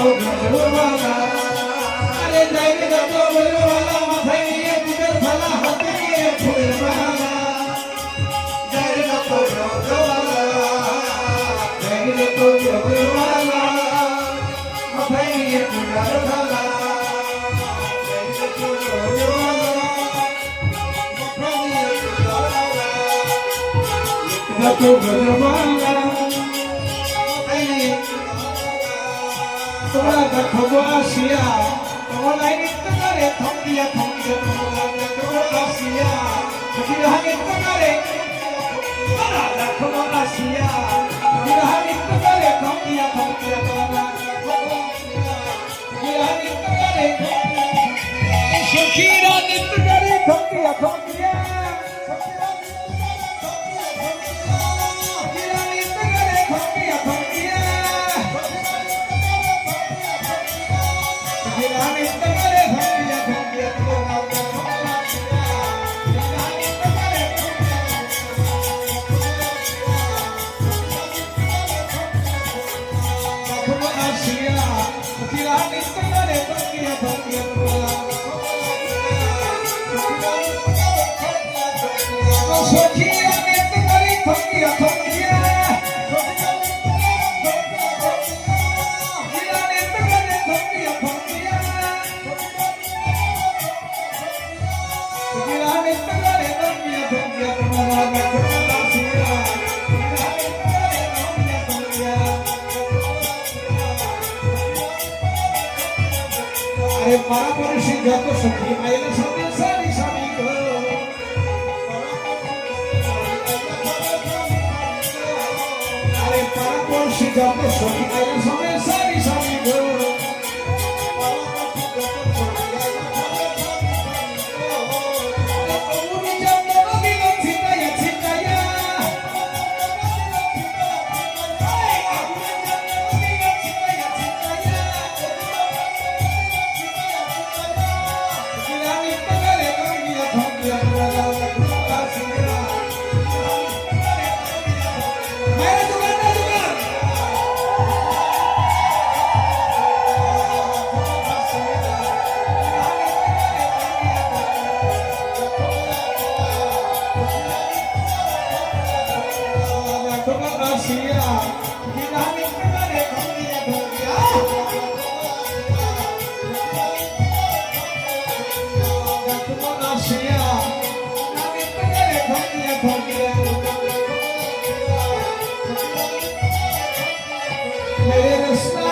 तो गजवाला अरे जाएंगे तो गजवाला माथे ये बिगर फला हाथ ये फूलवाला जाएंगे तो गजवाला जाएंगे तो गजवाला माथे ये बिगर फला जाएंगे तो गजवाला माथे ये बिगर फला तो गजवाला তোমরা দেখো আসিয়া তোমরা নৃত্য করে থমকিয়া থমকিয়া তোমরা দেখো আসিয়া বিরহ নৃত্য করে তোমরা দেখো আসিয়া বিরহ নৃত্য করে থমকিয়া থমকিয়া তোমরা বিরহ নৃত্য করে সখীরা নৃত্য করে থমকিয়া থমকিয়া अरे परापरुषी जत सखी आयला सखी सारी सारी गो अरे परापरुषी जत सखी आयला सखी सारी सारी गो मेरे